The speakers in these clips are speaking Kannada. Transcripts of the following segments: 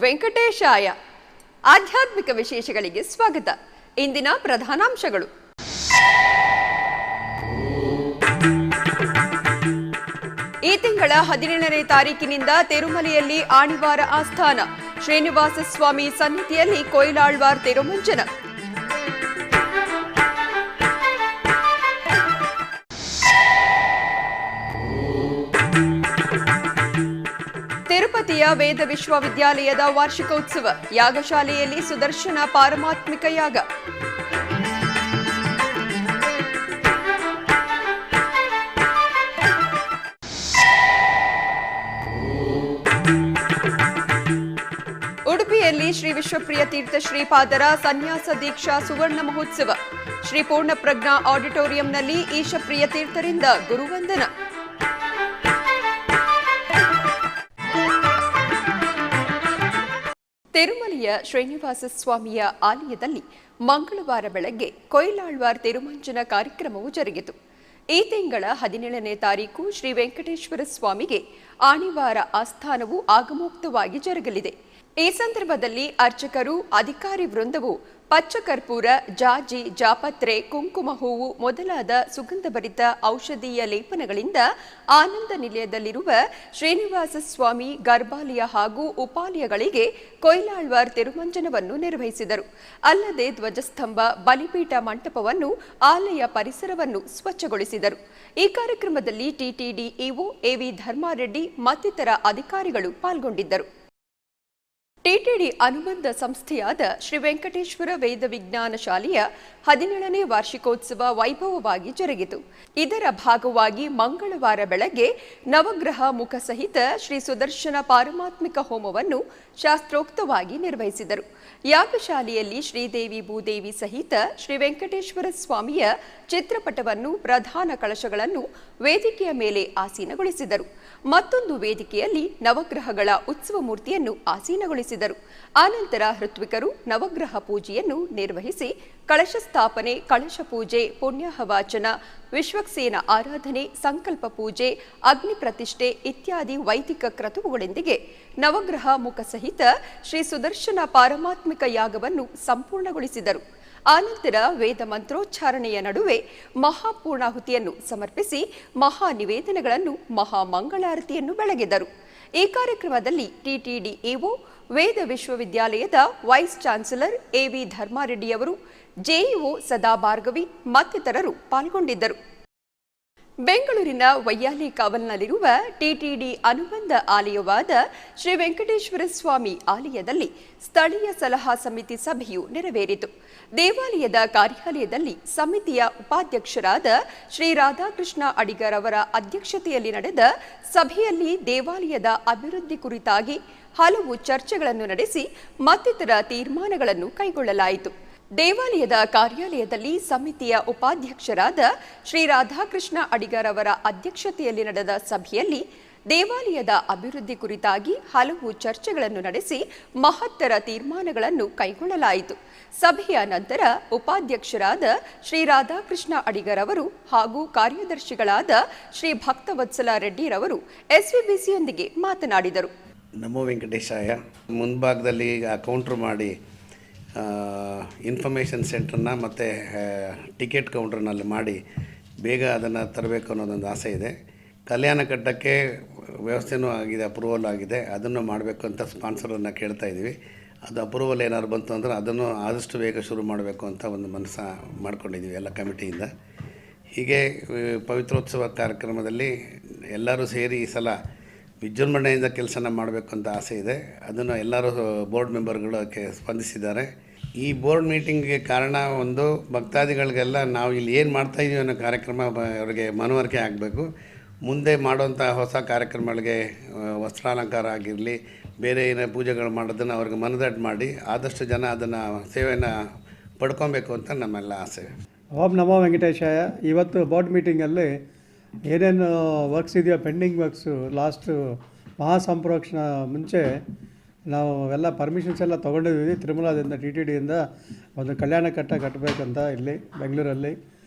ವೆಂಕಟೇಶಾಯ. ಆಧ್ಯಾತ್ಮಿಕ ವಿಶೇಷಗಳಿಗೆ ಸ್ವಾಗತ. ಇಂದಿನ ಪ್ರಧಾನಾಂಶಗಳು. ಈ ತಿಂಗಳ 17ನೇ ತಾರೀಕಿನಿಂದ ತಿರುಮಲೆಯಲ್ಲಿ ಆಣಿವಾರ ಆಸ್ಥಾನ, ಶ್ರೀನಿವಾಸ ಸ್ವಾಮಿ ಸನ್ನಿಧಿಯಲ್ಲಿ ಕೊಯ್ಲಾಳ್ವಾರ್ ತಿರುಮಂಜನ. ತಿರುಪತಿಯ ವೇದ ವಿಶ್ವವಿದ್ಯಾಲಯದ ವಾರ್ಷಿಕೋತ್ಸವ, ಯಾಗಶಾಲೆಯಲ್ಲಿ ಸುದರ್ಶನ ಪಾರಮಾತ್ಮಿಕ ಯಾಗ. ಉಡುಪಿಯಲ್ಲಿ ಶ್ರೀ ವಿಶ್ವಪ್ರಿಯ ತೀರ್ಥ ಶ್ರೀಪಾದರ ಸನ್ಯಾಸ ದೀಕ್ಷಾ ಸುವರ್ಣ ಮಹೋತ್ಸವ, ಶ್ರೀ ಪೂರ್ಣಪ್ರಜ್ಞಾ ಆಡಿಟೋರಿಯಂನಲ್ಲಿ ಈಶಪ್ರಿಯ ತೀರ್ಥರಿಂದ ಗುರುವಂದನ. ತಿರುಮಲೆಯ ಶ್ರೀನಿವಾಸ ಸ್ವಾಮಿಯ ಆಲಯದಲ್ಲಿ ಮಂಗಳವಾರ ಬೆಳಗ್ಗೆ ಕೊಯ್ಲಾಳ್ವಾರ್ ತಿರುಮಂಜನ ಕಾರ್ಯಕ್ರಮವು ಜರುಗಿತು. ಈ ತಿಂಗಳ 17ನೇ ತಾರೀಕು ಶ್ರೀ ವೆಂಕಟೇಶ್ವರ ಸ್ವಾಮಿಗೆ ಆಣಿವಾರ ಆಸ್ಥಾನವು ಆಗಮೋಕ್ತವಾಗಿ ಜರುಗಲಿದೆ. ಈ ಸಂದರ್ಭದಲ್ಲಿ ಅರ್ಚಕರು, ಅಧಿಕಾರಿ ವೃಂದವು ಪಚ್ಚಕರ್ಪೂರ, ಜಾಜಿ, ಜಾಪತ್ರೆ, ಕುಂಕುಮ ಹೂವು ಮೊದಲಾದ ಸುಗಂಧಭರಿತ ಔಷಧೀಯ ಲೇಪನಗಳಿಂದ ಆನಂದ ನಿಲಯದಲ್ಲಿರುವ ಶ್ರೀನಿವಾಸ ಸ್ವಾಮಿ ಗರ್ಭಾಲಯ ಹಾಗೂ ಉಪಾಲಯಗಳಿಗೆ ಕೊಯ್ಲಾಳ್ವಾರ್ ತಿರುಮಂಜನವನ್ನು ನಿರ್ವಹಿಸಿದರು. ಅಲ್ಲದೆ ಧ್ವಜಸ್ತಂಭ, ಬಲಿಪೀಠ ಮಂಟಪವನ್ನು, ಆಲಯ ಪರಿಸರವನ್ನು ಸ್ವಚ್ಛಗೊಳಿಸಿದರು. ಈ ಕಾರ್ಯಕ್ರಮದಲ್ಲಿ ಟಿಟಿಡಿ ಇಒ ಎವಿ ಧರ್ಮಾರೆಡ್ಡಿ ಮತ್ತಿತರ ಅಧಿಕಾರಿಗಳು ಪಾಲ್ಗೊಂಡಿದ್ದರು. ಟಿಟಿಡಿ ಅನುಬಂಧ ಸಂಸ್ಥೆಯಾದ ಶ್ರೀ ವೆಂಕಟೇಶ್ವರ ವೇದ ವಿಜ್ಞಾನ ಶಾಲೆಯ 17ನೇ ವಾರ್ಷಿಕೋತ್ಸವ ವೈಭವವಾಗಿ ಜರುಗಿತು. ಇದರ ಭಾಗವಾಗಿ ಮಂಗಳವಾರ ಬೆಳಗ್ಗೆ ನವಗ್ರಹ ಮುಖ ಸಹಿತ ಶ್ರೀ ಸುದರ್ಶನ ಪಾರಮಾತ್ಮಿಕ ಹೋಮವನ್ನು ಶಾಸ್ತ್ರೋಕ್ತವಾಗಿ ನಿರ್ವಹಿಸಿದರು. ಯಾಗಶಾಲೆಯಲ್ಲಿ ಶ್ರೀದೇವಿ ಭೂದೇವಿ ಸಹಿತ ಶ್ರೀ ವೆಂಕಟೇಶ್ವರ ಸ್ವಾಮಿಯ ಚಿತ್ರಪಟವನ್ನು, ಪ್ರಧಾನ ಕಳಶಗಳನ್ನು ವೇದಿಕೆಯ ಮೇಲೆ ಆಸೀನಗೊಳಿಸಿದರು. ಮತ್ತೊಂದು ವೇದಿಕೆಯಲ್ಲಿ ನವಗ್ರಹಗಳ ಉತ್ಸವ ಮೂರ್ತಿಯನ್ನು ಆಸೀನಗೊಳಿಸಿದರು. ಆನಂತರ ಋತ್ವಿಕರು ನವಗ್ರಹ ಪೂಜೆಯನ್ನು ನಿರ್ವಹಿಸಿ ಕಳಶ ಸ್ಥಾಪನೆ, ಕಳಶ ಪೂಜೆ, ಪುಣ್ಯಾಹವಾಚನ, ವಿಶ್ವಕ್ಸೇನ ಆರಾಧನೆ, ಸಂಕಲ್ಪ ಪೂಜೆ, ಅಗ್ನಿ ಪ್ರತಿಷ್ಠೆ ಇತ್ಯಾದಿ ವೈದಿಕ ಕ್ರತುವುಗಳೊಂದಿಗೆ ನವಗ್ರಹ ಮುಖ ಸಹಿತ ಶ್ರೀ ಸುದರ್ಶನ ಪಾರಮಾತ್ಮಿಕ ಯಾಗವನ್ನು ಸಂಪೂರ್ಣಗೊಳಿಸಿದರು. ಆನಂತರ ವೇದ ಮಂತ್ರೋಚ್ಚಾರಣೆಯ ನಡುವೆ ಮಹಾಪೂರ್ಣಾಹುತಿಯನ್ನು ಸಮರ್ಪಿಸಿ ಮಹಾ ನಿವೇದನೆಗಳನ್ನು, ಮಹಾಮಂಗಳಾರತಿಯನ್ನು ಬೆಳಗಿದರು. ಈ ಕಾರ್ಯಕ್ರಮದಲ್ಲಿ ಟಿಟಿಡಿ ಇಒ, ವೇದ ವಿಶ್ವವಿದ್ಯಾಲಯದ ವೈಸ್ ಚಾನ್ಸಲರ್ ಎವಿ ಧರ್ಮಾರೆಡ್ಡಿಯವರು, ಜೆಇಒ ಸದಾ ಭಾರ್ಗವಿ ಮತ್ತಿತರರು ಪಾಲ್ಗೊಂಡಿದ್ದರು. ಬೆಂಗಳೂರಿನ ವೈಯಾಲಿ ಕಾವಲ್ನಲ್ಲಿರುವ ಟಿಟಿಡಿ ಅನುಬಂಧ ಆಲಯವಾದ ಶ್ರೀ ವೆಂಕಟೇಶ್ವರ ಸ್ವಾಮಿ ಆಲಯದಲ್ಲಿ ಸ್ಥಳೀಯ ಸಲಹಾ ಸಮಿತಿ ಸಭೆಯು ನೆರವೇರಿತು. ದೇವಾಲಯದ ಕಾರ್ಯಾಲಯದಲ್ಲಿ ಸಮಿತಿಯ ಉಪಾಧ್ಯಕ್ಷರಾದ ಶ್ರೀ ರಾಧಾಕೃಷ್ಣ ಅಡಿಗರ್ ಅವರ ಅಧ್ಯಕ್ಷತೆಯಲ್ಲಿ ನಡೆದ ಸಭೆಯಲ್ಲಿ ದೇವಾಲಯದ ಅಭಿವೃದ್ಧಿ ಕುರಿತಾಗಿ ಹಲವು ಚರ್ಚೆಗಳನ್ನು ನಡೆಸಿ ಮತ್ತಿತರ ತೀರ್ಮಾನಗಳನ್ನು ಕೈಗೊಳ್ಳಲಾಯಿತು. ದೇವಾಲಯದ ಕಾರ್ಯಾಲಯದಲ್ಲಿ ಸಮಿತಿಯ ಉಪಾಧ್ಯಕ್ಷರಾದ ಶ್ರೀ ರಾಧಾಕೃಷ್ಣ ಅಡಿಗರ್ ಅವರ ಅಧ್ಯಕ್ಷತೆಯಲ್ಲಿ ನಡೆದ ಸಭೆಯಲ್ಲಿ ದೇವಾಲಯದ ಅಭಿವೃದ್ಧಿ ಕುರಿತಾಗಿ ಹಲವು ಚರ್ಚೆಗಳನ್ನು ನಡೆಸಿ ಮಹತ್ತರ ತೀರ್ಮಾನಗಳನ್ನು ಕೈಗೊಳ್ಳಲಾಯಿತು. ಸಭೆಯ ನಂತರ ಉಪಾಧ್ಯಕ್ಷರಾದ ಶ್ರೀ ರಾಧಾಕೃಷ್ಣ ಅಡಿಗರ್ ಅವರು ಹಾಗೂ ಕಾರ್ಯದರ್ಶಿಗಳಾದ ಶ್ರೀ ಭಕ್ತವತ್ಸಲ ರೆಡ್ಡಿರವರು ಎಸ್ವಿಬಿಸಿಯೊಂದಿಗೆ ಮಾತನಾಡಿದರು. ನಮೋ ವೆಂಕಟೇಶಾಯ. ಮುಂಭಾಗದಲ್ಲಿ ಕೌಂಟ್ರ್ ಮಾಡಿ ಇನ್ಫಾರ್ಮೇಷನ್ ಸೆಂಟ್ರನ್ನ ಮತ್ತು ಟಿಕೆಟ್ ಕೌಂಟ್ರನಲ್ಲಿ ಮಾಡಿ ಬೇಗ ಅದನ್ನು ತರಬೇಕು ಅನ್ನೋದೊಂದು ಆಸೆ ಇದೆ. ಕಲ್ಯಾಣ ಕಟ್ಟಕ್ಕೆ ವ್ಯವಸ್ಥೆನೂ ಆಗಿದೆ, ಅಪ್ರೂವಲ್ ಆಗಿದೆ. ಅದನ್ನು ಮಾಡಬೇಕು ಅಂತ ಸ್ಪಾನ್ಸರನ್ನು ಕೇಳ್ತಾ ಇದ್ದೀವಿ. ಅದು ಅಪ್ರೂವಲ್ ಏನಾದ್ರು ಬಂತು ಅಂದರೆ ಅದನ್ನು ಆದಷ್ಟು ಬೇಗ ಶುರು ಮಾಡಬೇಕು ಅಂತ ಒಂದು ಮನಸ್ಸು ಮಾಡ್ಕೊಂಡಿದ್ದೀವಿ ಎಲ್ಲ ಕಮಿಟಿಯಿಂದ. ಹೀಗೆ ಪವಿತ್ರೋತ್ಸವ ಕಾರ್ಯಕ್ರಮದಲ್ಲಿ ಎಲ್ಲರೂ ಸೇರಿ ಈ ಸಲ ವಿಜೃಂಭಣೆಯಿಂದ ಕೆಲಸನ ಮಾಡಬೇಕು ಅಂತ ಆಸೆ ಇದೆ. ಅದನ್ನು ಎಲ್ಲರೂ ಬೋರ್ಡ್ ಮೆಂಬರ್ಗಳು ಸ್ಪಂದಿಸಿದ್ದಾರೆ. ಈ ಬೋರ್ಡ್ ಮೀಟಿಂಗ್ಗೆ ಕಾರಣ ಒಂದು, ಭಕ್ತಾದಿಗಳಿಗೆಲ್ಲ ನಾವು ಇಲ್ಲಿ ಏನು ಮಾಡ್ತಾಯಿದ್ದೀವಿ ಅನ್ನೋ ಕಾರ್ಯಕ್ರಮ ಅವರಿಗೆ ಮನವರಿಕೆ ಆಗಬೇಕು. ಮುಂದೆ ಮಾಡುವಂಥ ಹೊಸ ಕಾರ್ಯಕ್ರಮಗಳಿಗೆ ವಸ್ತ್ರಾಲಂಕಾರ ಆಗಿರಲಿ, ಬೇರೆ ಏನೋ ಪೂಜೆಗಳು ಮಾಡೋದನ್ನು ಅವ್ರಿಗೆ ಮನದಟ್ಟು ಮಾಡಿ ಆದಷ್ಟು ಜನ ಅದನ್ನು ಸೇವೆಯನ್ನು ಪಡ್ಕೊಬೇಕು ಅಂತ ನಮ್ಮೆಲ್ಲ ಆಸೆ. ಓಂ ನಮೋ ವೆಂಕಟೇಶಾಯ. ಇವತ್ತು ಬೋರ್ಡ್ ಮೀಟಿಂಗಲ್ಲಿ ಏನೇನು ವರ್ಕ್ಸ್ ಇದೆಯೋ, ಪೆಂಡಿಂಗ್ ವರ್ಕ್ಸು, ಲಾಸ್ಟು ಮಹಾಸಂಪ್ರೋಕ್ಷಣ ಮುಂಚೆ ನಾವು ಎಲ್ಲ ಪರ್ಮಿಷನ್ಸ್ ಎಲ್ಲ ತೊಗೊಂಡಿದ್ದೀವಿ. ತಿರುಮಲದಿಂದ ಟಿಟಿಡಿಯಿಂದ ಒಂದು ಕಲ್ಯಾಣ ಕಟ್ಟಬೇಕಂತ ಇಲ್ಲಿ ಬೆಂಗಳೂರಲ್ಲಿ.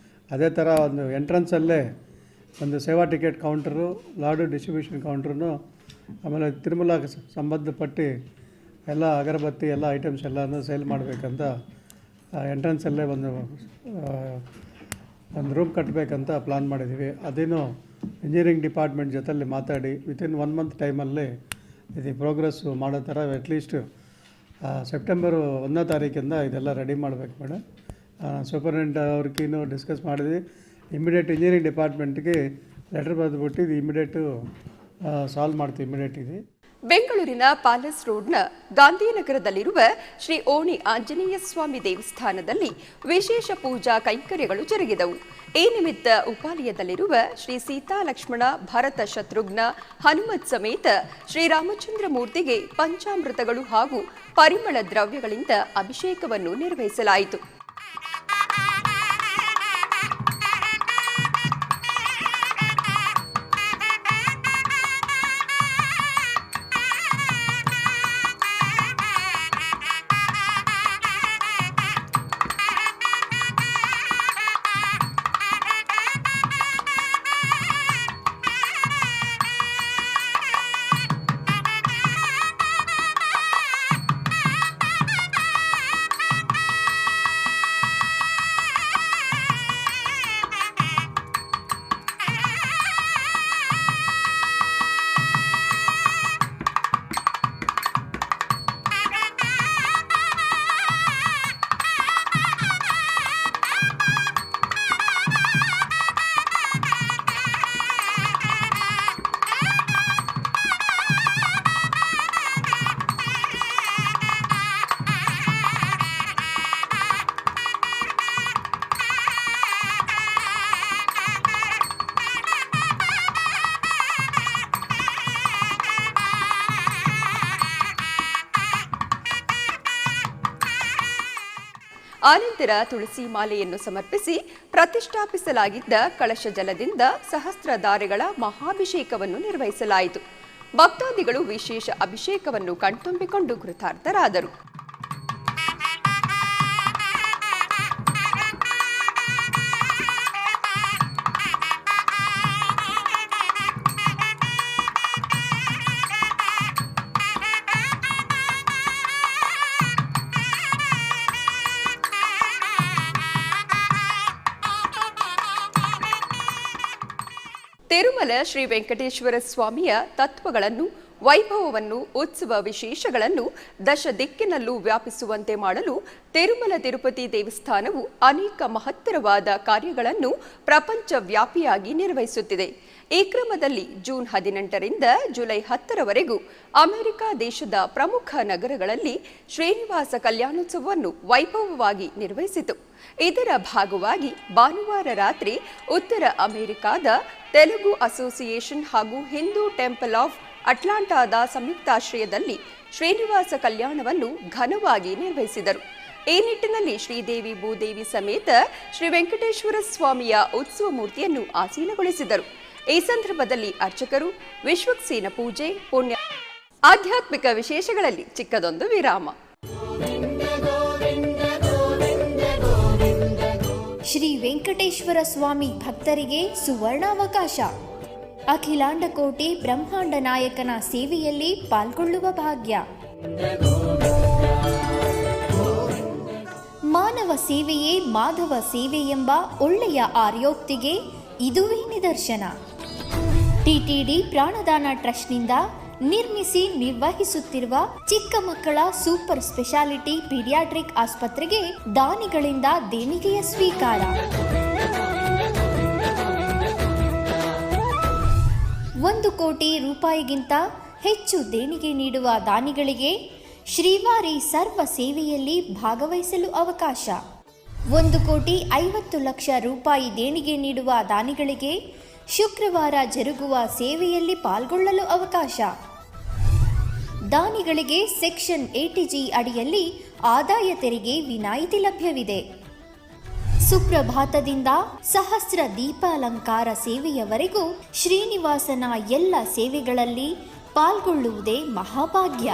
ಅದೇ ಥರ ಒಂದು ಎಂಟ್ರೆನ್ಸಲ್ಲೇ ಒಂದು ಸೇವಾ ಟಿಕೆಟ್ ಕೌಂಟ್ರು, ಲಾಡು ಡಿಸ್ಟ್ರಿಬ್ಯೂಷನ್ ಕೌಂಟ್ರೂ, ಆಮೇಲೆ ತಿರುಮಲ ಸಂಬಂಧಪಟ್ಟು ಎಲ್ಲ ಅಗರಬತ್ತಿ ಎಲ್ಲ ಐಟಮ್ಸ್ ಎಲ್ಲನೂ ಸೇಲ್ ಮಾಡಬೇಕಂತ ಎಂಟ್ರೆನ್ಸಲ್ಲೇ ಒಂದು ರೂಮ್ ಕಟ್ಟಬೇಕಂತ ಪ್ಲ್ಯಾನ್ ಮಾಡಿದ್ದೀವಿ. ಅದೇನು ಇಂಜಿನಿಯರಿಂಗ್ ಡಿಪಾರ್ಟ್ಮೆಂಟ್ ಜೊತೆಲಿ ಮಾತಾಡಿ ವಿತಿನ್ 1 ಮಂತ್ ಟೈಮಲ್ಲಿ ಇದು ಪ್ರೋಗ್ರೆಸ್ಸು ಮಾಡೋ ಥರ ಅಟ್ಲೀಸ್ಟ್ ಸೆಪ್ಟೆಂಬರ್ 1ನೇ ತಾರೀಕಿಂದ ಇದೆಲ್ಲ ರೆಡಿ ಮಾಡಬೇಕು ಮೇಡಮ್. ಸೂಪರಿಂಟೆಂಡೆಂಟ್ ಅವ್ರಿಗಿನ್ನೂ ಡಿಸ್ಕಸ್ ಮಾಡಿದ್ವಿ. ಇಮಿಡಿಯೇಟ್ ಇಂಜಿನಿಯರಿಂಗ್ ಡಿಪಾರ್ಟ್ಮೆಂಟ್ಗೆ ಲೆಟರ್ ಬರೆದುಬಿಟ್ಟು ಇದು ಇಮಿಡಿಯೇಟು ಸಾಲ್ವ್ ಮಾಡ್ತೀವಿ ಇಮಿಡಿಯೇಟಿಗೆ. ಬೆಂಗಳೂರಿನ ಪ್ಯಾಲೇಸ್ ರೋಡ್ನ ಗಾಂಧಿನಗರದಲ್ಲಿರುವ ಶ್ರೀ ಓಣಿ ಆಂಜನೇಯ ಸ್ವಾಮಿ ದೇವಸ್ಥಾನದಲ್ಲಿ ವಿಶೇಷ ಪೂಜಾ ಕೈಂಕರ್ಯಗಳು ಜರುಗಿದವು. ಈ ನಿಮಿತ್ತ ಉಪಾಲಯದಲ್ಲಿರುವ ಶ್ರೀ ಸೀತಾ ಲಕ್ಷ್ಮಣ ಭರತ ಶತ್ರುಘ್ನ ಹನುಮತ್ ಸಮೇತ ಶ್ರೀರಾಮಚಂದ್ರ ಮೂರ್ತಿಗೆ ಪಂಚಾಮೃತಗಳು ಹಾಗೂ ಪರಿಮಳ ದ್ರವ್ಯಗಳಿಂದ ಅಭಿಷೇಕವನ್ನು ನಿರ್ವಹಿಸಲಾಯಿತು. ಆನಂತರ ತುಳಸಿ ಮಾಲೆಯನ್ನು ಸಮರ್ಪಿಸಿ ಪ್ರತಿಷ್ಠಾಪಿಸಲಾಗಿದ್ದ ಕಳಶ ಜಲದಿಂದ ಸಹಸ್ರಧಾರೆಗಳ ಮಹಾಭಿಷೇಕವನ್ನು ನಿರ್ವಹಿಸಲಾಯಿತು. ಭಕ್ತಾದಿಗಳು ವಿಶೇಷ ಅಭಿಷೇಕವನ್ನು ಕಣ್ತುಂಬಿಕೊಂಡು ಕೃತಾರ್ಥರಾದರು. ತಿರುಮಲ ಶ್ರೀ ವೆಂಕಟೇಶ್ವರ ಸ್ವಾಮಿಯ ತತ್ವಗಳನ್ನು, ವೈಭವವನ್ನು, ಉತ್ಸವ ವಿಶೇಷಗಳನ್ನು ದಶ ದಿಕ್ಕಿನಲ್ಲೂ ವ್ಯಾಪಿಸುವಂತೆ ಮಾಡಲು ತಿರುಮಲ ತಿರುಪತಿ ದೇವಸ್ಥಾನವು ಅನೇಕ ಮಹತ್ತರವಾದ ಕಾರ್ಯಗಳನ್ನು ಪ್ರಪಂಚವ್ಯಾಪಿಯಾಗಿ ನಿರ್ವಹಿಸುತ್ತಿದೆ. ಈ ಕ್ರಮದಲ್ಲಿ ಜೂನ್ 18ರಿಂದ ಜುಲೈ 10ರವರೆಗೂ ಅಮೆರಿಕ ದೇಶದ ಪ್ರಮುಖ ನಗರಗಳಲ್ಲಿ ಶ್ರೀನಿವಾಸ ಕಲ್ಯಾಣೋತ್ಸವವನ್ನು ವೈಭವವಾಗಿ ನಿರ್ವಹಿಸಿತು. ಇದರ ಭಾಗವಾಗಿ ಭಾನುವಾರ ರಾತ್ರಿ ಉತ್ತರ ಅಮೆರಿಕಾದ ತೆಲುಗು ಅಸೋಸಿಯೇಷನ್ ಹಾಗೂ ಹಿಂದೂ ಟೆಂಪಲ್ ಆಫ್ ಅಟ್ಲಾಂಟಾದ ಸಂಯುಕ್ತಾಶ್ರಯದಲ್ಲಿ ಶ್ರೀನಿವಾಸ ಕಲ್ಯಾಣವನ್ನು ಘನವಾಗಿ ನಿರ್ವಹಿಸಿದರು. ಈ ನಿಟ್ಟಿನಲ್ಲಿ ಶ್ರೀದೇವಿ ಭೂದೇವಿ ಸಮೇತ ಶ್ರೀ ವೆಂಕಟೇಶ್ವರ ಸ್ವಾಮಿಯ ಉತ್ಸವ ಮೂರ್ತಿಯನ್ನು ಆಸೀನಗೊಳಿಸಿದರು. ಈ ಸಂದರ್ಭದಲ್ಲಿ ಅರ್ಚಕರು ವಿಶ್ವಕ್ಸೇನ ಪೂಜೆ, ಪುಣ್ಯ, ಆಧ್ಯಾತ್ಮಿಕ ವಿಶೇಷಗಳಲ್ಲಿ ಚಿಕ್ಕದೊಂದು ವಿರಾಮ. ಶ್ರೀ ವೆಂಕಟೇಶ್ವರ ಸ್ವಾಮಿ ಭಕ್ತರಿಗೆ ಸುವರ್ಣಾವಕಾಶ. ಅಖಿಲಾಂಡ ಕೋಟಿ ಬ್ರಹ್ಮಾಂಡ ನಾಯಕನ ಸೇವೆಯಲ್ಲಿ ಪಾಲ್ಗೊಳ್ಳುವ ಭಾಗ್ಯ. ಮಾನವ ಸೇವೆಯೇ ಮಾಧವ ಸೇವೆ ಎಂಬ ಒಳ್ಳೆಯ ಆರ್ಯೋಕ್ತಿಗೆ ಇದುವೇ ನಿದರ್ಶನ. ಟಿಟಿಡಿ ಪ್ರಾಣದಾನ ಟ್ರಸ್ಟ್ನಿಂದ ನಿರ್ಮಿಸಿ ನಿರ್ವಹಿಸುತ್ತಿರುವ ಚಿಕ್ಕ ಮಕ್ಕಳ ಸೂಪರ್ ಸ್ಪೆಷಾಲಿಟಿ ಪೀಡಿಯಾಟ್ರಿಕ್ ಆಸ್ಪತ್ರೆಗೆ ದಾನಿಗಳಿಂದ ದೇಣಿಗೆಯ ಸ್ವೀಕಾರ. 1 ಕೋಟಿ ರೂಪಾಯಿಗಿಂತ ಹೆಚ್ಚು ದೇಣಿಗೆ ನೀಡುವ ದಾನಿಗಳಿಗೆ ಶ್ರೀವಾರಿ ಸರ್ವ ಸೇವೆಯಲ್ಲಿ ಭಾಗವಹಿಸಲು ಅವಕಾಶ. 1,50,00,000 ರೂಪಾಯಿ ದೇಣಿಗೆ ನೀಡುವ ದಾನಿಗಳಿಗೆ ಶುಕ್ರವಾರ ಜರುಗುವ ಸೇವೆಯಲ್ಲಿ ಪಾಲ್ಗೊಳ್ಳಲು ಅವಕಾಶ. ದಾನಿಗಳಿಗೆ ಸೆಕ್ಷನ್ 80G ಅಡಿಯಲ್ಲಿ ಆದಾಯ ತೆರಿಗೆ ವಿನಾಯಿತಿ ಲಭ್ಯವಿದೆ. ಸುಪ್ರಭಾತದಿಂದ ಸಹಸ್ರ ದೀಪಾಲಂಕಾರ ಸೇವೆಯವರೆಗೂ ಶ್ರೀನಿವಾಸನ ಎಲ್ಲ ಸೇವೆಗಳಲ್ಲಿ ಪಾಲ್ಗೊಳ್ಳುವುದೇ ಮಹಾಭಾಗ್ಯ.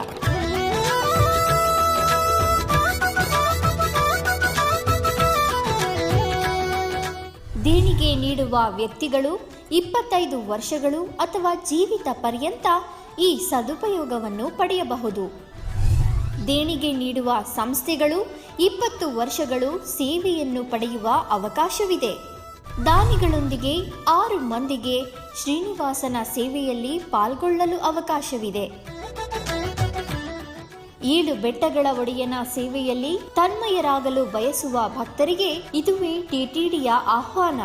ದೇಣಿಗೆ ನೀಡುವ ವ್ಯಕ್ತಿಗಳು 25 ವರ್ಷಗಳು ಅಥವಾ ಜೀವಿತ ಪರ್ಯಂತ ಈ ಸದುಪಯೋಗವನ್ನು ಪಡೆಯಬಹುದು. ದೇಣಿಗೆ ನೀಡುವ ಸಂಸ್ಥೆಗಳು 20 ವರ್ಷಗಳು ಸೇವೆಯನ್ನು ಪಡೆಯುವ ಅವಕಾಶವಿದೆ. ದಾನಿಗಳೊಂದಿಗೆ 6 ಮಂದಿಗೆ ಶ್ರೀನಿವಾಸನ ಸೇವೆಯಲ್ಲಿ ಪಾಲ್ಗೊಳ್ಳಲು ಅವಕಾಶವಿದೆ. 7 ಬೆಟ್ಟಗಳ ಒಡೆಯನ ಸೇವೆಯಲ್ಲಿ ತನ್ಮಯರಾಗಲು ಬಯಸುವ ಭಕ್ತರಿಗೆ ಇದುವೇ ಟಿಟಿಡಿಯ ಆಹ್ವಾನ.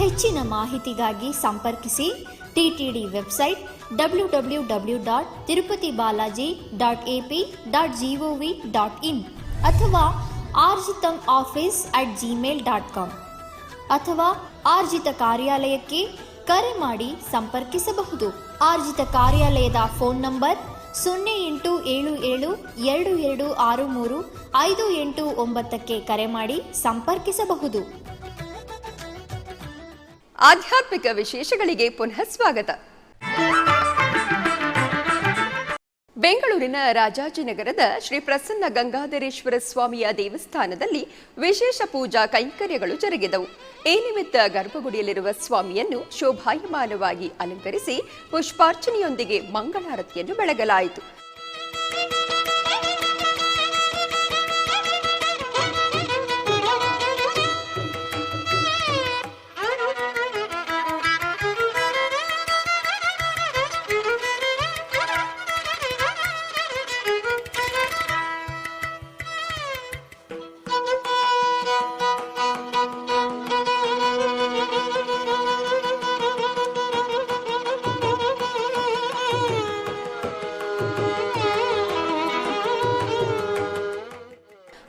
ಹೆಚ್ಚಿನ ಮಾಹಿತಿಗಾಗಿ ಸಂಪರ್ಕಿಸಿ ಟಿಟಿಡಿ ವೆಬ್ಸೈಟ್ www.tirupatibalaji.ap.gov.in ಅಥವಾ arjitamoffice@gmail.com ಅಥವಾ ಆರ್ಜಿತ ಕಾರ್ಯಾಲಯಕ್ಕೆ ಕರೆ ಮಾಡಿ ಸಂಪರ್ಕಿಸಬಹುದು. ಆರ್ಜಿತ ಕಾರ್ಯಾಲಯದ ಫೋನ್ ನಂಬರ್ 087722635889ಕ್ಕೆ ಕರೆ ಮಾಡಿ ಸಂಪರ್ಕಿಸಬಹುದು. ಆಧ್ಯಾತ್ಮಿಕ ವಿಶೇಷಗಳಿಗೆ ಪುನಃ ಸ್ವಾಗತ. ಬೆಂಗಳೂರಿನ ರಾಜಾಜಿನಗರದ ಶ್ರೀ ಪ್ರಸನ್ನ ಗಂಗಾಧರೇಶ್ವರ ಸ್ವಾಮಿಯ ದೇವಸ್ಥಾನದಲ್ಲಿ ವಿಶೇಷ ಪೂಜಾ ಕೈಂಕರ್ಯಗಳು ಜರುಗಿದವು. ಈ ನಿಮಿತ್ತ ಗರ್ಭಗುಡಿಯಲ್ಲಿರುವ ಸ್ವಾಮಿಯನ್ನು ಶೋಭಾಯಮಾನವಾಗಿ ಅಲಂಕರಿಸಿ ಪುಷ್ಪಾರ್ಚನೆಯೊಂದಿಗೆ ಮಂಗಳಾರತಿಯನ್ನು ಬೆಳಗಲಾಯಿತು.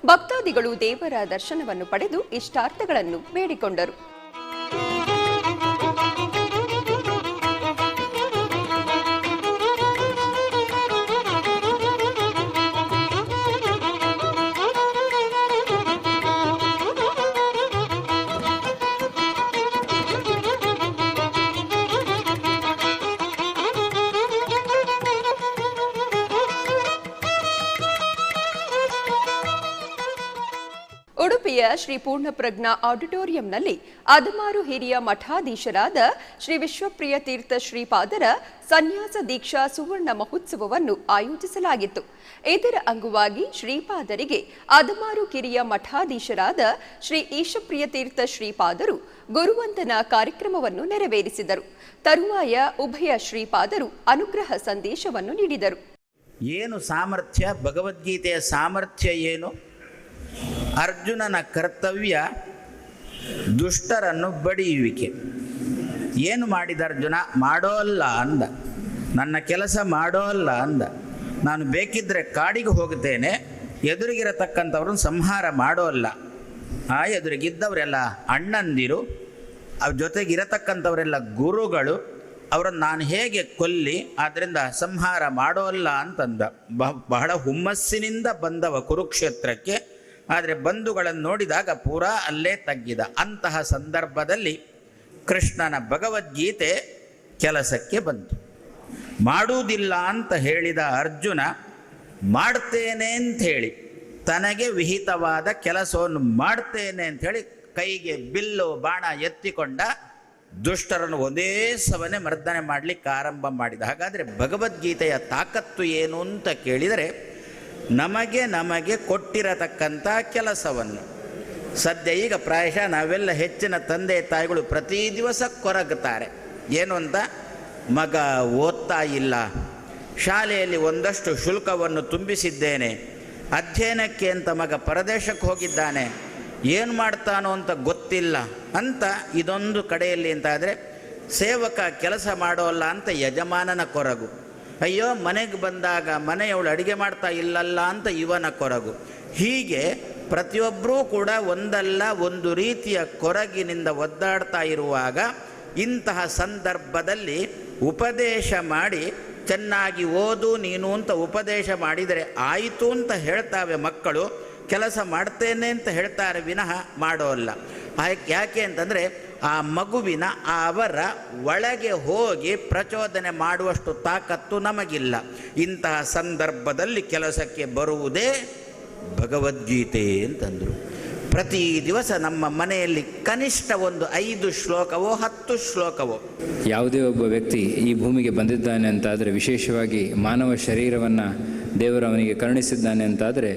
ಭಕ್ತಾದಿಗಳು ದೇವರ ದರ್ಶನವನ್ನು ಪಡೆದು ಇಷ್ಟಾರ್ಥಗಳನ್ನು ಬೇಡಿಕೊಂಡರು. ಉಡುಪಿಯ ಶ್ರೀ ಪೂರ್ಣಪ್ರಜ್ಞಾ ಆಡಿಟೋರಿಯಂನಲ್ಲಿ ಅದಮಾರು ಹಿರಿಯ ಮಠಾಧೀಶರಾದ ಶ್ರೀ ವಿಶ್ವಪ್ರಿಯ ತೀರ್ಥ ಶ್ರೀಪಾದರ ಸನ್ಯಾಸ ದೀಕ್ಷಾ ಸುವರ್ಣ ಮಹೋತ್ಸವವನ್ನು ಆಯೋಜಿಸಲಾಗಿತ್ತು. ಇದರ ಅಂಗವಾಗಿ ಶ್ರೀಪಾದರಿಗೆ ಅದಮಾರು ಕಿರಿಯ ಮಠಾಧೀಶರಾದ ಶ್ರೀ ಈಶಪ್ರಿಯ ತೀರ್ಥ ಶ್ರೀಪಾದರು ಗುರುವಂದನಾ ಕಾರ್ಯಕ್ರಮವನ್ನು ನೆರವೇರಿಸಿದರು. ತರುವಾಯ ಉಭಯ ಶ್ರೀಪಾದರು ಅನುಗ್ರಹ ಸಂದೇಶವನ್ನು ನೀಡಿದರು. ಏನು ಸಾಮರ್ಥ್ಯ, ಭಗವದ್ಗೀತೆಯ ಸಾಮರ್ಥ್ಯ ಏನು? ಅರ್ಜುನನ ಕರ್ತವ್ಯ ದುಷ್ಟರನ್ನು ಬಡಿಯುವಿಕೆ. ಏನು ಮಾಡಿದ ಅರ್ಜುನ? ಮಾಡೋಲ್ಲ ಅಂದ. ನನ್ನ ಕೆಲಸ ಮಾಡೋಲ್ಲ ಅಂದ. ನಾನು ಬೇಕಿದ್ದರೆ ಕಾಡಿಗೆ ಹೋಗುತ್ತೇನೆ, ಎದುರಿಗಿರತಕ್ಕಂಥವ್ರನ್ನ ಸಂಹಾರ ಮಾಡೋಲ್ಲ. ಆ ಎದುರಿಗಿದ್ದವರೆಲ್ಲ ಅಣ್ಣಂದಿರು, ಅವ್ರ ಜೊತೆಗಿರತಕ್ಕಂಥವರೆಲ್ಲ ಗುರುಗಳು, ಅವರನ್ನು ನಾನು ಹೇಗೆ ಕೊಲ್ಲಿ, ಆದ್ದರಿಂದ ಸಂಹಾರ ಮಾಡೋಲ್ಲ ಅಂತಂದ. ಬಹಳ ಹುಮ್ಮಸ್ಸಿನಿಂದ ಬಂದವ ಕುರುಕ್ಷೇತ್ರಕ್ಕೆ. ಆದರೆ ಬಂಧುಗಳನ್ನು ನೋಡಿದಾಗ ಪೂರಾ ಅಲ್ಲೇ ತಗ್ಗಿದ. ಅಂತಹ ಸಂದರ್ಭದಲ್ಲಿ ಕೃಷ್ಣನ ಭಗವದ್ಗೀತೆ ಕೆಲಸಕ್ಕೆ ಬಂತು. ಮಾಡುವುದಿಲ್ಲ ಅಂತ ಹೇಳಿದ ಅರ್ಜುನ ಮಾಡ್ತೇನೆ ಅಂಥೇಳಿ ತನಗೆ ವಿಹಿತವಾದ ಕೆಲಸವನ್ನು ಮಾಡ್ತೇನೆ ಅಂಥೇಳಿ ಕೈಗೆ ಬಿಲ್ಲು ಬಾಣ ಎತ್ತಿಕೊಂಡ ದುಷ್ಟರನ್ನು ಒಂದೇ ಸವನೆ ಮರ್ದನೆ ಮಾಡಲಿಕ್ಕೆ ಆರಂಭ ಮಾಡಿದ. ಹಾಗಾದರೆ ಭಗವದ್ಗೀತೆಯ ತಾಕತ್ತು ಏನು ಅಂತ ಕೇಳಿದರೆ, ನಮಗೆ ಕೊಟ್ಟಿರತಕ್ಕಂಥ ಕೆಲಸವನ್ನು ಸದ್ಯ ಈಗ ಪ್ರಾಯಶಃ ನಾವೆಲ್ಲ ಹೆಚ್ಚಿನ ತಂದೆ ತಾಯಿಗಳು ಪ್ರತಿ ದಿವಸ ಕೊರಗುತ್ತಾರೆ. ಏನು ಅಂತ? ಮಗ ಓದ್ತಾ ಇಲ್ಲ, ಶಾಲೆಯಲ್ಲಿ ಒಂದಷ್ಟು ಶುಲ್ಕವನ್ನು ತುಂಬಿಸಿದ್ದೇನೆ, ಅಧ್ಯಯನಕ್ಕೆ ಅಂತ ಮಗ ಪರದೇಶಕ್ಕೆ ಹೋಗಿದ್ದಾನೆ, ಏನು ಮಾಡ್ತಾನೋ ಅಂತ ಗೊತ್ತಿಲ್ಲ ಅಂತ ಇದೊಂದು ಕಡೆಯಲ್ಲಿ ಅಂತಾದರೆ, ಸೇವಕ ಕೆಲಸ ಮಾಡೋಲ್ಲ ಅಂತ ಯಜಮಾನನ ಕೊರಗು. ಅಯ್ಯೋ ಮನೆಗೆ ಬಂದಾಗ ಮನೆಯವಳು ಅಡುಗೆ ಮಾಡ್ತಾ ಇಲ್ಲಲ್ಲ ಅಂತ ಇವನ ಕೊರಗು. ಹೀಗೆ ಪ್ರತಿಯೊಬ್ಬರೂ ಕೂಡ ಒಂದಲ್ಲ ಒಂದು ರೀತಿಯ ಕೊರಗಿನಿಂದ ಒದ್ದಾಡ್ತಾ ಇರುವಾಗ ಇಂತಹ ಸಂದರ್ಭದಲ್ಲಿ ಉಪದೇಶ ಮಾಡಿ, ಚೆನ್ನಾಗಿ ಓದು ನೀನು ಅಂತ ಉಪದೇಶ ಮಾಡಿದರೆ ಆಯಿತು ಅಂತ ಹೇಳ್ತಾವೆ ಮಕ್ಕಳು. ಕೆಲಸ ಮಾಡ್ತೇನೆ ಅಂತ ಹೇಳ್ತಾರೆ ವಿನಃ ಮಾಡೋಲ್ಲ. ಯಾಕೆ ಅಂತಂದರೆ ಆ ಮಗುವಿನ ಅವರ ಒಳಗೆ ಹೋಗಿ ಪ್ರಚೋದನೆ ಮಾಡುವಷ್ಟು ತಾಕತ್ತು ನಮಗಿಲ್ಲ. ಇಂತಹ ಸಂದರ್ಭದಲ್ಲಿ ಕೆಲಸಕ್ಕೆ ಬರುವುದೇ ಭಗವದ್ಗೀತೆ ಅಂತಂದರು. ಪ್ರತಿ ದಿವಸ ನಮ್ಮ ಮನೆಯಲ್ಲಿ ಕನಿಷ್ಠ ಒಂದು 5 ಶ್ಲೋಕವೋ 10 ಶ್ಲೋಕವೋ. ಯಾವುದೇ ಒಬ್ಬ ವ್ಯಕ್ತಿ ಈ ಭೂಮಿಗೆ ಬಂದಿದ್ದಾನೆ ಅಂತಾದರೆ, ವಿಶೇಷವಾಗಿ ಮಾನವ ಶರೀರವನ್ನು ದೇವರು ಅವನಿಗೆ ಕರುಣಿಸಿದ್ದಾನೆ ಅಂತಾದರೆ,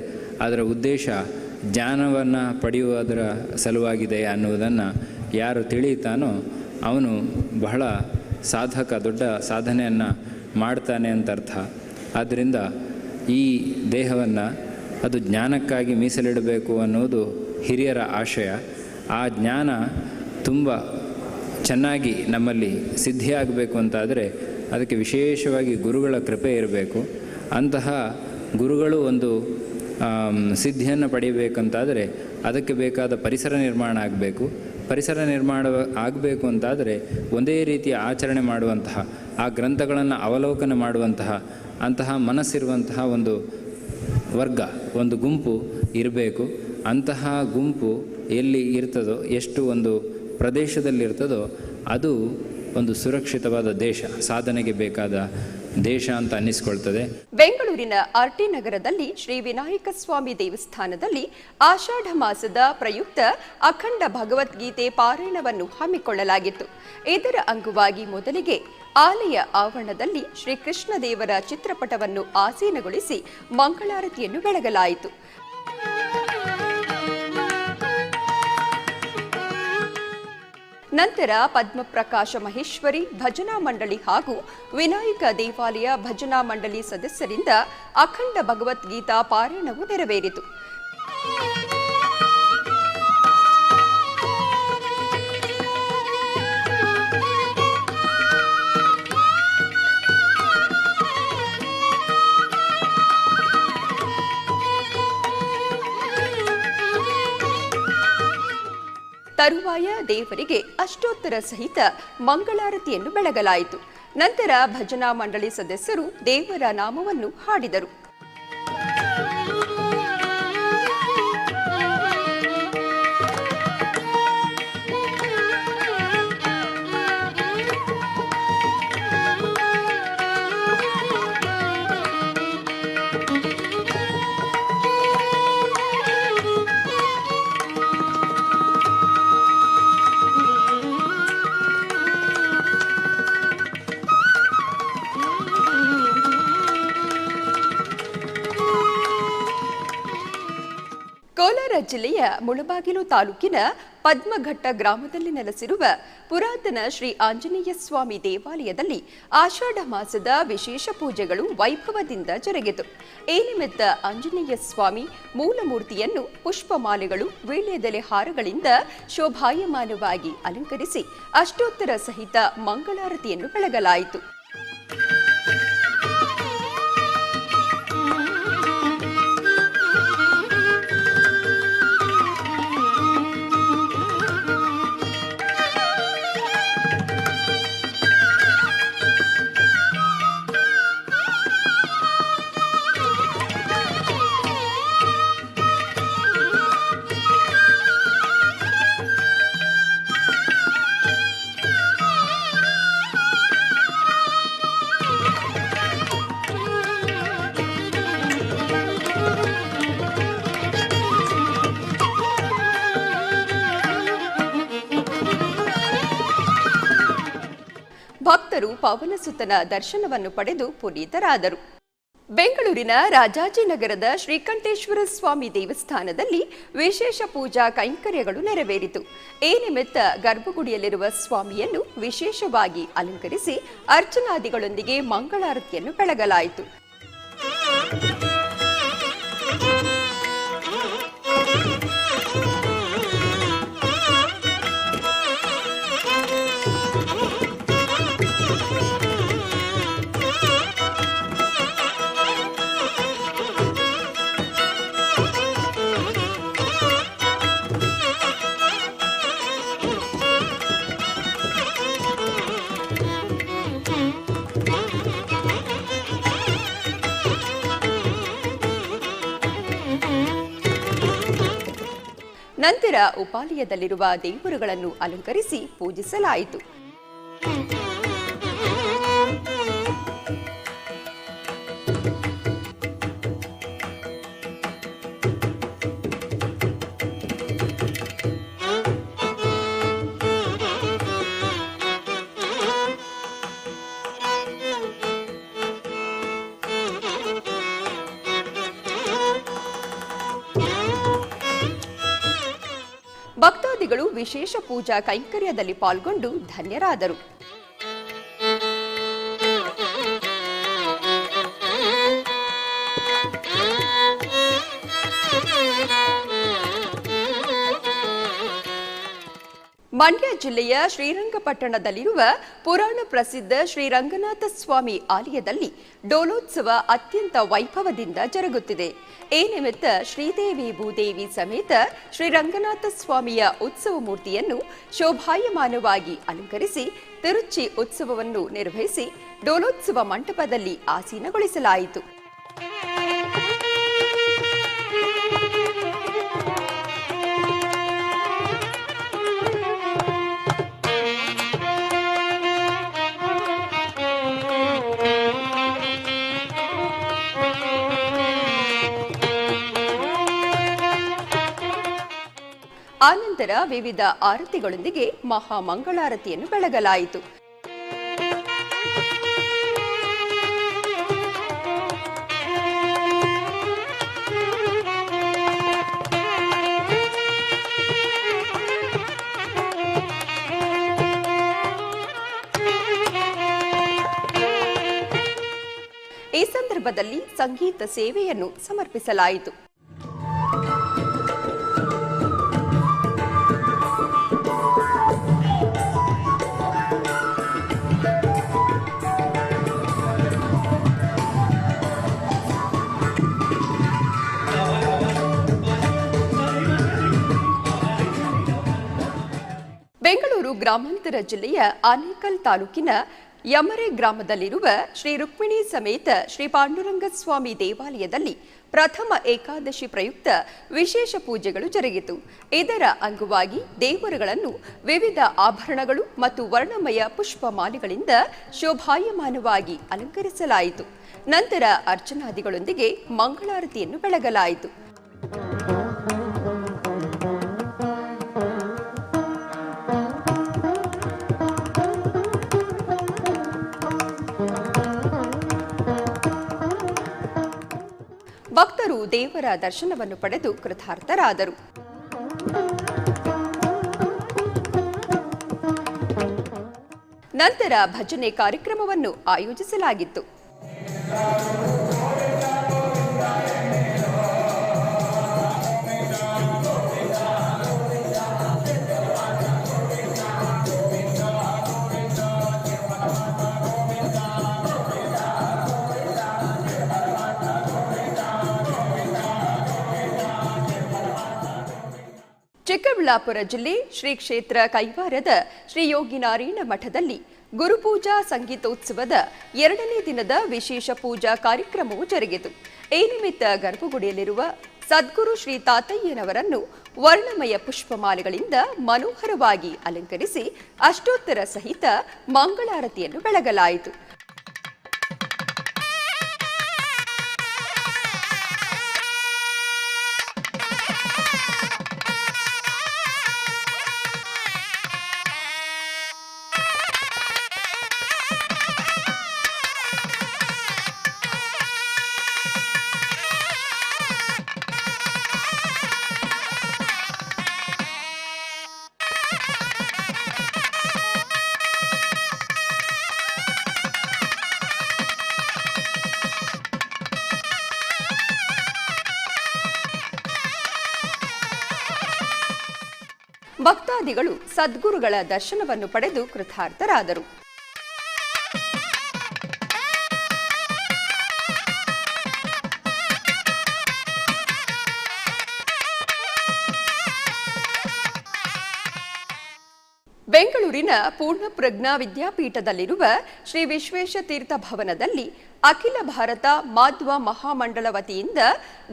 ಅದರ ಉದ್ದೇಶ ಜ್ಞಾನವನ್ನು ಪಡೆಯುವುದರ ಸಲುವಾಗಿದೆ ಅನ್ನುವುದನ್ನು ಯಾರು ತಿಳಿಯುತ್ತಾನೋ ಅವನು ಬಹಳ ಸಾಧಕ, ದೊಡ್ಡ ಸಾಧನೆಯನ್ನು ಮಾಡ್ತಾನೆ ಅಂತ ಅರ್ಥ. ಆದ್ದರಿಂದ ಈ ದೇಹವನ್ನು ಅದು ಜ್ಞಾನಕ್ಕಾಗಿ ಮೀಸಲಿಡಬೇಕು ಅನ್ನುವುದು ಹಿರಿಯರ ಆಶಯ. ಆ ಜ್ಞಾನ ತುಂಬ ಚೆನ್ನಾಗಿ ನಮ್ಮಲ್ಲಿ ಸಿದ್ಧಿಯಾಗಬೇಕು ಅಂತಾದರೆ ಅದಕ್ಕೆ ವಿಶೇಷವಾಗಿ ಗುರುಗಳ ಕೃಪೆ ಇರಬೇಕು. ಅಂತಹ ಗುರುಗಳು ಒಂದು ಸಿದ್ಧಿಯನ್ನು ಪಡೆಯಬೇಕಂತಾದರೆ ಅದಕ್ಕೆ ಬೇಕಾದ ಪರಿಸರ ನಿರ್ಮಾಣ ಆಗಬೇಕು. ಪರಿಸರ ನಿರ್ಮಾಣ ಆಗಬೇಕು ಅಂತಾದರೆ ಒಂದೇ ರೀತಿಯ ಆಚರಣೆ ಮಾಡುವಂತಹ, ಆ ಗ್ರಂಥಗಳನ್ನು ಅವಲೋಕನ ಮಾಡುವಂತಹ ಅಂತಹ ಮನಸ್ಸಿರುವಂತಹ ಒಂದು ವರ್ಗ, ಒಂದು ಗುಂಪು ಇರಬೇಕು. ಅಂತಹ ಗುಂಪು ಎಲ್ಲಿ ಇರ್ತದೋ, ಎಷ್ಟು ಒಂದು ಪ್ರದೇಶದಲ್ಲಿರ್ತದೋ ಅದು ಒಂದು ಸುರಕ್ಷಿತವಾದ ದೇಶ, ಸಾಧನೆಗೆ ಬೇಕಾದ ದೇಶ ಅಂತ ಅನ್ನಿಸ್ಕೊಳ್ತದೆ. ಬೆಂಗಳೂರಿನ ಆರ್ಟಿ ನಗರದಲ್ಲಿ ಶ್ರೀ ವಿನಾಯಕ ಸ್ವಾಮಿ ದೇವಸ್ಥಾನದಲ್ಲಿ ಆಷಾಢ ಮಾಸದ ಪ್ರಯುಕ್ತ ಅಖಂಡ ಭಗವದ್ಗೀತೆ ಪಾರಾಯಣವನ್ನು ಹಮ್ಮಿಕೊಳ್ಳಲಾಗಿತ್ತು. ಇದರ ಅಂಗವಾಗಿ ಮೊದಲಿಗೆ ಆಲಯ ಆವರಣದಲ್ಲಿ ಶ್ರೀಕೃಷ್ಣ ದೇವರ ಚಿತ್ರಪಟವನ್ನು ಆಸೀನಗೊಳಿಸಿ ಮಂಗಳಾರತಿಯನ್ನು ಬೆಳಗಲಾಯಿತು. ನಂತರ ಪದ್ಮಪ್ರಕಾಶ ಮಹೇಶ್ವರಿ ಭಜನಾ ಮಂಡಳಿ ಹಾಗೂ ವಿನಾಯಕ ದೇವಾಲಯ ಭಜನಾ ಮಂಡಳಿ ಸದಸ್ಯರಿಂದ ಅಖಂಡ ಭಗವದ್ಗೀತಾ ಪಾರಾಯಣವು ನೆರವೇರಿತು. ತರುವಾಯ ದೇವರಿಗೆ ಅಷ್ಟೋತ್ತರ ಸಹಿತ ಮಂಗಳಾರತಿಯನ್ನು ಬೆಳಗಲಾಯಿತು. ನಂತರ ಭಜನಾ ಮಂಡಳಿ ಸದಸ್ಯರು ದೇವರ ನಾಮವನ್ನು ಹಾಡಿದರು. ಕೋಲಾರ ಜಿಲ್ಲೆಯ ಮುಳಬಾಗಿಲು ತಾಲೂಕಿನ ಪದ್ಮಘಟ್ಟ ಗ್ರಾಮದಲ್ಲಿ ನೆಲೆಸಿರುವ ಪುರಾತನ ಶ್ರೀ ಆಂಜನೇಯ ಸ್ವಾಮಿ ದೇವಾಲಯದಲ್ಲಿ ಆಷಾಢ ಮಾಸದ ವಿಶೇಷ ಪೂಜೆಗಳು ವೈಭವದಿಂದ ಜರುಗಿತು. ಈ ನಿಮಿತ್ತ ಆಂಜನೇಯ ಸ್ವಾಮಿ ಮೂಲಮೂರ್ತಿಯನ್ನು ಪುಷ್ಪಮಾಲೆಗಳು, ವೀಳ್ಯದೆಲೆ ಹಾರಗಳಿಂದ ಶೋಭಾಯಮಾನವಾಗಿ ಅಲಂಕರಿಸಿ ಅಷ್ಟೋತ್ತರ ಸಹಿತ ಮಂಗಳಾರತಿಯನ್ನು ಬೆಳಗಲಾಯಿತು. ಭಕ್ತರು ಪವನಸುತನ ದರ್ಶನವನ್ನು ಪಡೆದು ಪುನೀತರಾದರು. ಬೆಂಗಳೂರಿನ ರಾಜಾಜಿನಗರದ ಶ್ರೀಕಂಠೇಶ್ವರ ಸ್ವಾಮಿ ದೇವಸ್ಥಾನದಲ್ಲಿ ವಿಶೇಷ ಪೂಜಾ ಕೈಂಕರ್ಯಗಳು ನೆರವೇರಿತು. ಈ ನಿಮಿತ್ತ ಗರ್ಭಗುಡಿಯಲ್ಲಿರುವ ಸ್ವಾಮಿಯನ್ನು ವಿಶೇಷವಾಗಿ ಅಲಂಕರಿಸಿ ಅರ್ಚನಾದಿಗಳೊಂದಿಗೆ ಮಂಗಳಾರತಿಯನ್ನು ಬೆಳಗಲಾಯಿತು. ನಂತರ ಉಪಾಲಯದಲ್ಲಿರುವ ದೇವರುಗಳನ್ನು ಅಲಂಕರಿಸಿ ಪೂಜಿಸಲಾಯಿತು. ಭಕ್ತಾದಿಗಳು ವಿಶೇಷ ಪೂಜಾ ಕೈಂಕರ್ಯದಲ್ಲಿ ಪಾಲ್ಗೊಂಡು ಧನ್ಯರಾದರು. ಮಂಡ್ಯ ಜಿಲ್ಲೆಯ ಶ್ರೀರಂಗಪಟ್ಟಣದಲ್ಲಿರುವ ಪುರಾಣ ಪ್ರಸಿದ್ಧ ಶ್ರೀರಂಗನಾಥ ಸ್ವಾಮಿ ಆಲಯದಲ್ಲಿ ಡೋಲೋತ್ಸವ ಅತ್ಯಂತ ವೈಭವದಿಂದ ಜರುಗುತ್ತಿದೆ. ಈ ನಿಮಿತ್ತ ಶ್ರೀದೇವಿ ಭೂದೇವಿ ಸಮೇತ ಶ್ರೀರಂಗನಾಥ ಸ್ವಾಮಿಯ ಉತ್ಸವ ಮೂರ್ತಿಯನ್ನು ಶೋಭಾಯಮಾನವಾಗಿ ಅಲಂಕರಿಸಿ ತಿರುಚಿ ಉತ್ಸವವನ್ನು ನಿರ್ವಹಿಸಿ ಡೋಲೋತ್ಸವ ಮಂಟಪದಲ್ಲಿ ಆಸೀನಗೊಳಿಸಲಾಯಿತು. ಆನಂತರ ವಿವಿಧ ಆರತಿಗಳೊಂದಿಗೆ ಮಹಾಮಂಗಳಾರತಿಯನ್ನು ಬೆಳಗಲಾಯಿತು. ಈ ಸಂದರ್ಭದಲ್ಲಿ ಸಂಗೀತ ಸೇವೆಯನ್ನು ಸಮರ್ಪಿಸಲಾಯಿತು. ಬೆಂಗಳೂರು ಗ್ರಾಮಾಂತರ ಜಿಲ್ಲೆಯ ಆನೇಕಲ್ ತಾಲೂಕಿನ ಯಮರೆ ಗ್ರಾಮದಲ್ಲಿರುವ ಶ್ರೀ ರುಕ್ಮಿಣಿ ಸಮೇತ ಶ್ರೀ ಪಾಂಡುರಂಗ ಸ್ವಾಮಿ ದೇವಾಲಯದಲ್ಲಿ ಪ್ರಥಮ ಏಕಾದಶಿ ಪ್ರಯುಕ್ತ ವಿಶೇಷ ಪೂಜೆಗಳು ಜರುಗಿತು. ಇದರ ಅಂಗವಾಗಿ ದೇವರುಗಳನ್ನು ವಿವಿಧ ಆಭರಣಗಳು ಮತ್ತು ವರ್ಣಮಯ ಪುಷ್ಪಮಾಲೆಗಳಿಂದ ಶೋಭಾಯಮಾನವಾಗಿ ಅಲಂಕರಿಸಲಾಯಿತು. ನಂತರ ಅರ್ಚನಾದಿಗಳೊಂದಿಗೆ ಮಂಗಳಾರತಿಯನ್ನು ಬೆಳಗಲಾಯಿತು. ಭಕ್ತರು ದೇವರ ದರ್ಶನವನ್ನು ಪಡೆದು ಕೃತಾರ್ಥರಾದರು. ನಂತರ ಭಜನೆ ಕಾರ್ಯಕ್ರಮವನ್ನು ಆಯೋಜಿಸಲಾಗಿತ್ತು. ಚಿಕ್ಕಬಳ್ಳಾಪುರ ಜಿಲ್ಲೆ ಶ್ರೀ ಕ್ಷೇತ್ರ ಕೈವಾರದ ಶ್ರೀ ಯೋಗಿನಾರಾಯಣ ಮಠದಲ್ಲಿ ಗುರುಪೂಜಾ ಸಂಗೀತೋತ್ಸವದ 2ನೇ ದಿನದ ವಿಶೇಷ ಪೂಜಾ ಕಾರ್ಯಕ್ರಮವು ಜರುಗಿತು. ಈ ನಿಮಿತ್ತ ಗರ್ಭಗುಡಿಯಲ್ಲಿರುವ ಸದ್ಗುರು ಶ್ರೀ ತಾತಯ್ಯನವರನ್ನು ವರ್ಣಮಯ ಪುಷ್ಪಮಾಲೆಗಳಿಂದ ಮನೋಹರವಾಗಿ ಅಲಂಕರಿಸಿ ಅಷ್ಟೋತ್ತರ ಸಹಿತ ಮಂಗಳಾರತಿಯನ್ನು ಬೆಳಗಲಾಯಿತು. ಭಕ್ತಾದಿಗಳು ಸದ್ಗುರುಗಳ ದರ್ಶನವನ್ನು ಪಡೆದು ಕೃತಾರ್ಥರಾದರು. ಬೆಂಗಳೂರಿನ ಪೂರ್ಣಪ್ರಜ್ಞಾ ವಿದ್ಯಾಪೀಠದಲ್ಲಿರುವ ಶ್ರೀ ವಿಶ್ವೇಶತೀರ್ಥ ಭವನದಲ್ಲಿ ಅಖಿಲ ಭಾರತ ಮಾಧ್ವ ಮಹಾಮಂಡಳ ವತಿಯಿಂದ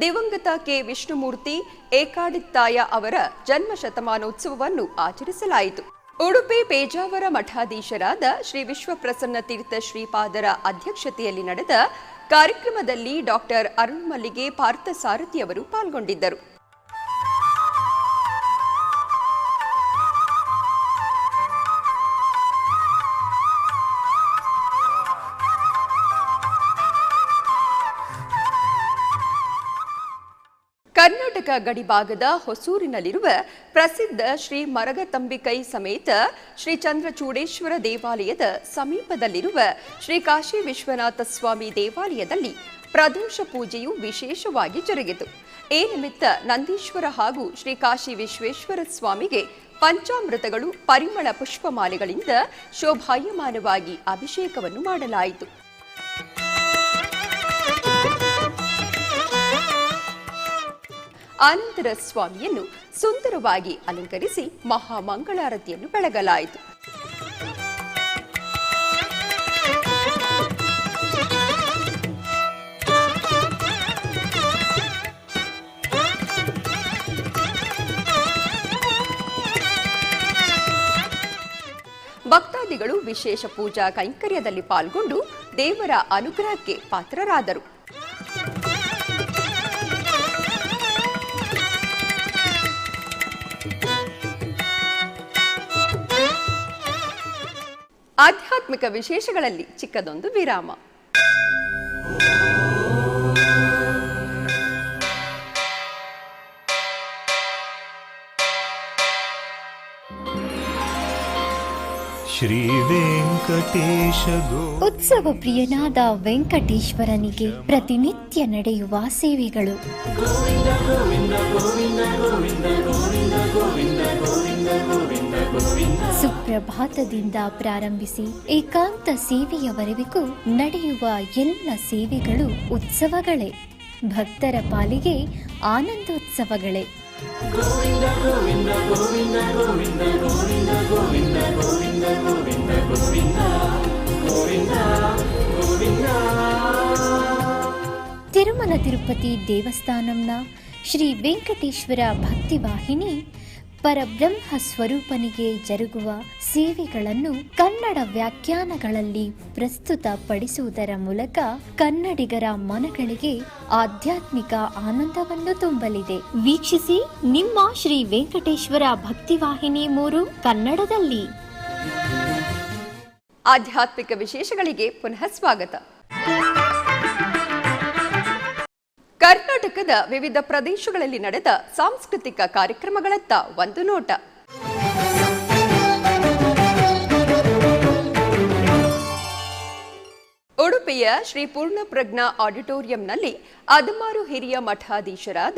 ದಿವಂಗತ ಕೆ ವಿಷ್ಣುಮೂರ್ತಿ ಏಕಾಡಿತ್ತಾಯ ಅವರ ಜನ್ಮ ಶತಮಾನೋತ್ಸವವನ್ನು ಆಚರಿಸಲಾಯಿತು. ಉಡುಪಿ ಪೇಜಾವರ ಮಠಾಧೀಶರಾದ ಶ್ರೀ ವಿಶ್ವಪ್ರಸನ್ನ ತೀರ್ಥ ಶ್ರೀಪಾದರ ಅಧ್ಯಕ್ಷತೆಯಲ್ಲಿ ನಡೆದ ಕಾರ್ಯಕ್ರಮದಲ್ಲಿ ಡಾಕ್ಟರ್ ಅರುಣ್ ಮಲ್ಲಿಗೆ ಪಾರ್ಥಸಾರಥಿ ಅವರು ಪಾಲ್ಗೊಂಡಿದ್ದರು. ಕರ್ನಾಟಕ ಗಡಿಭಾಗದ ಹೊಸೂರಿನಲ್ಲಿರುವ ಪ್ರಸಿದ್ಧ ಶ್ರೀ ಮರಗತಂಬಿಕೈ ಸಮೇತ ಶ್ರೀ ಚಂದ್ರಚೂಡೇಶ್ವರ ದೇವಾಲಯದ ಸಮೀಪದಲ್ಲಿರುವ ಶ್ರೀ ಕಾಶಿ ವಿಶ್ವನಾಥ ಸ್ವಾಮಿ ದೇವಾಲಯದಲ್ಲಿ ಪ್ರದೋಷ ಪೂಜೆಯು ವಿಶೇಷವಾಗಿ ಜರುಗಿತು. ಈ ನಿಮಿತ್ತ ನಂದೀಶ್ವರ ಹಾಗೂ ಶ್ರೀ ಕಾಶಿ ವಿಶ್ವೇಶ್ವರ ಸ್ವಾಮಿಗೆ ಪಂಚಾಮೃತಗಳು, ಪರಿಮಳ ಪುಷ್ಪಮಾಲೆಗಳಿಂದ ಶೋಭಾಯಮಾನವಾಗಿ ಅಭಿಷೇಕವನ್ನು ಮಾಡಲಾಯಿತು. ಅನಂತರ ಸ್ವಾಮಿಯನ್ನು ಸುಂದರವಾಗಿ ಅಲಂಕರಿಸಿ ಮಹಾಮಂಗಳಾರತಿಯನ್ನು ಬೆಳಗಲಾಯಿತು. ಭಕ್ತಾದಿಗಳು ವಿಶೇಷ ಪೂಜಾ ಕೈಂಕರ್ಯದಲ್ಲಿ ಪಾಲ್ಗೊಂಡು ದೇವರ ಅನುಗ್ರಹಕ್ಕೆ ಪಾತ್ರರಾದರು. ಆಧ್ಯಾತ್ಮಿಕ ವಿಶೇಷಗಳಲ್ಲಿ ಚಿಕ್ಕದೊಂದು ವಿರಾಮ. ಶ್ರೀ ವೆಂಕಟೇಶ ಉತ್ಸವ ಪ್ರಿಯನಾದ ವೆಂಕಟೇಶ್ವರನಿಗೆ ಪ್ರತಿನಿತ್ಯ ನಡೆಯುವ ಸೇವೆಗಳು. ಸುಪ್ರಭಾತದಿಂದ ಪ್ರಾರಂಭಿಸಿ ಏಕಾಂತ ಸೇವೆಯವರೆಗೂ ನಡೆಯುವ ಎಲ್ಲ ಸೇವೆಗಳು ಉತ್ಸವಗಳೇ. ಭಕ್ತರ ಪಾಲಿಗೆ ಆನಂದೋತ್ಸವಗಳೇ. ತಿರುಮಲ ತಿರುಪತಿ ದೇವಸ್ಥಾನಂನ ಶ್ರೀ ವೆಂಕಟೇಶ್ವರ ಭಕ್ತಿವಾಹಿನಿ ಪರಬ್ರಹ್ಮ ಸ್ವರೂಪನಿಗೆ ಜರುಗುವ ಸೇವೆಗಳನ್ನು ಕನ್ನಡ ವ್ಯಾಖ್ಯಾನಗಳಲ್ಲಿ ಪ್ರಸ್ತುತಪಡಿಸುವುದರ ಮೂಲಕ ಕನ್ನಡಿಗರ ಮನಗಳಿಗೆ ಆಧ್ಯಾತ್ಮಿಕ ಆನಂದವನ್ನು ತುಂಬಲಿದೆ. ವೀಕ್ಷಿಸಿ ನಿಮ್ಮ ಶ್ರೀ ವೆಂಕಟೇಶ್ವರ ಭಕ್ತಿವಾಹಿನಿ 3 ಕನ್ನಡದಲ್ಲಿ. ಆಧ್ಯಾತ್ಮಿಕ ವಿಶೇಷಗಳಿಗೆ ಪುನಃ ಸ್ವಾಗತ. ಕರ್ನಾಟಕದ ವಿವಿಧ ಪ್ರದೇಶಗಳಲ್ಲಿ ನಡೆದ ಸಾಂಸ್ಕೃತಿಕ ಕಾರ್ಯಕ್ರಮಗಳತ್ತ ಒಂದು ನೋಟ. ಉಡುಪಿಯ ಶ್ರೀ ಪೂರ್ಣಪ್ರಜ್ಞಾ ಆಡಿಟೋರಿಯಂನಲ್ಲಿ ಅದಮಾರು ಹಿರಿಯ ಮಠಾಧೀಶರಾದ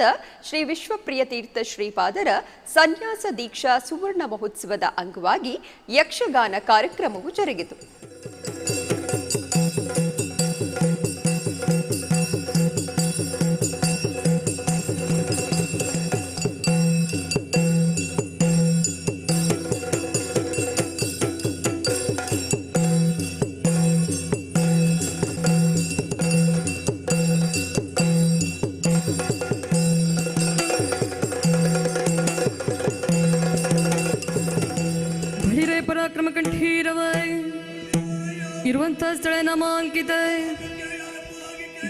ಶ್ರೀ ವಿಶ್ವಪ್ರಿಯತೀರ್ಥ ಶ್ರೀಪಾದರ ಸನ್ಯಾಸ ದೀಕ್ಷಾ ಸುವರ್ಣ ಮಹೋತ್ಸವದ ಅಂಗವಾಗಿ ಯಕ್ಷಗಾನ ಕಾರ್ಯಕ್ರಮವು ಜರುಗಿತು. ಪರಾಕ್ರಮ ಕಂಠೀರವ ಇರುವಂತಹ ಸ್ಥಳ ನಾಮಾಂಕಿತ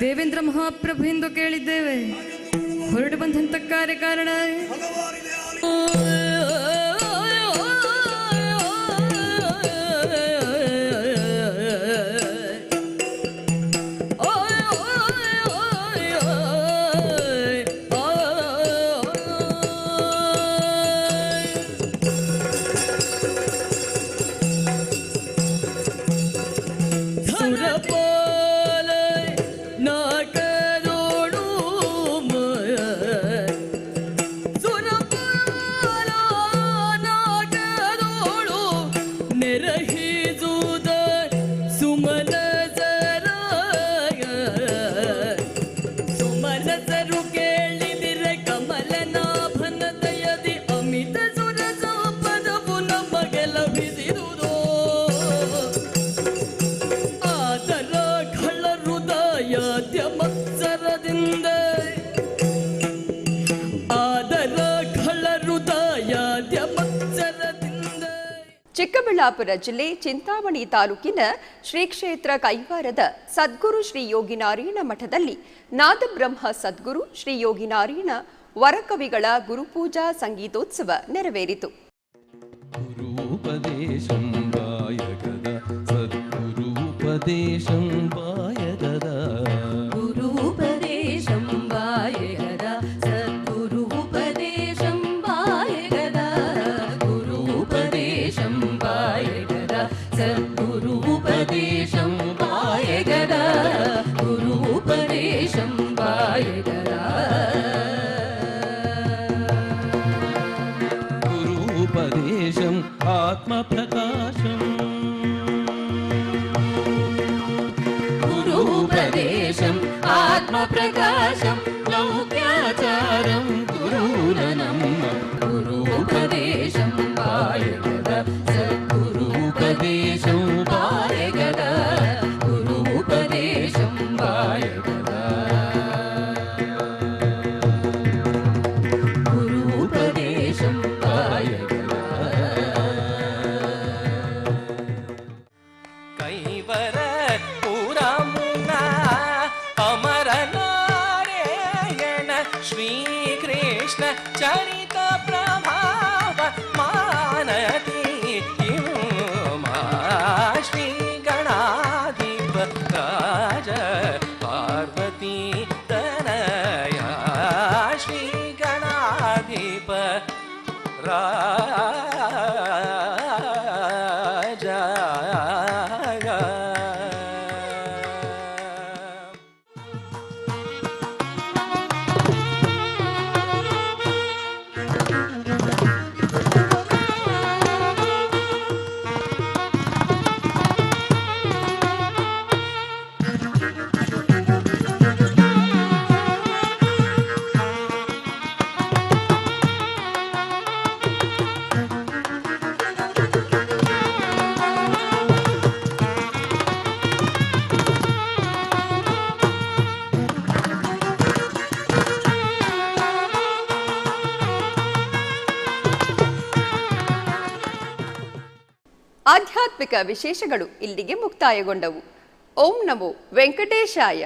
ದೇವೇಂದ್ರ ಮಹಾಪ್ರಭು ಎಂದು ಕೇಳಿದ್ದೇವೆ. ಹೊರಟು ಬಂದಂತ ಕಾರ್ಯಕಾರಣ ಚಿಕ್ಕಬಳ್ಳಾಪುರ ಜಿಲ್ಲೆ ಚಿಂತಾಮಣಿ ತಾಲೂಕಿನ ಶ್ರೀ ಕ್ಷೇತ್ರ ಕೈವಾರದ ಸದ್ಗುರು ಶ್ರೀ ಯೋಗಿನಾರಾಯಣ ಮಠದಲ್ಲಿ ನಾದಬ್ರಹ್ಮ ಸದ್ಗುರು ಶ್ರೀ ಯೋಗಿನಾರಾಯಣ ವರಕವಿಗಳ ಗುರುಪೂಜಾ ಸಂಗೀತೋತ್ಸವ ನೆರವೇರಿತು. ಗುರುಪದೇಶಂ पायगदा गुरूपदेशम् आत्मप्रकाशम् गुरूपदेशम् आत्मप्रकाशम् लौक्याचारं गुरूननम् गुरूपदेशं पायगदा सद्गुरूपदेशं पायगदा गुरूपदेशं पायगदा गुरूपदेशं पायगदा कैवर पुरमुना अमर नारायण श्रीकृष्ण चरित प्रभाव मानति इमा श्री गणाधिप राज पार्वती तनया श्री गणाधिप राजा ಆಧ್ಯಾತ್ಮಿಕ ವಿಶೇಷಗಳು ಇಲ್ಲಿಗೆ ಮುಕ್ತಾಯಗೊಂಡವು. ಓಂ ನಮೋ ವೆಂಕಟೇಶಾಯ.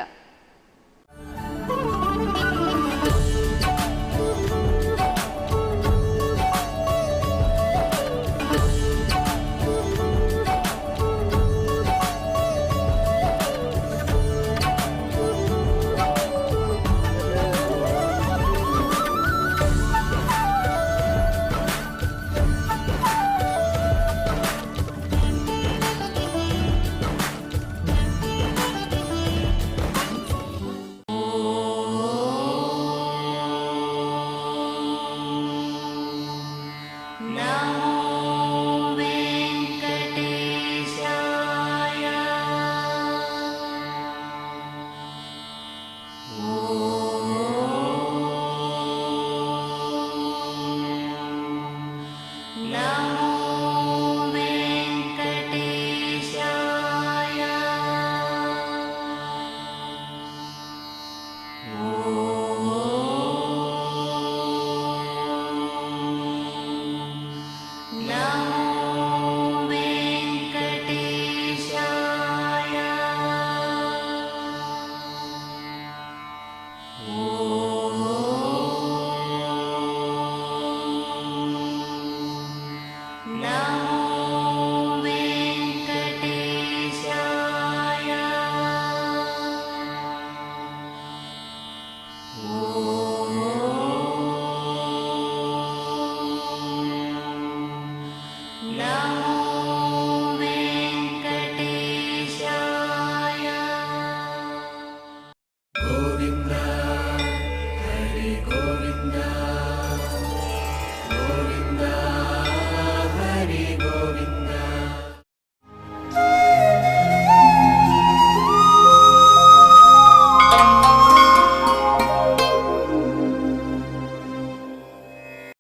Oh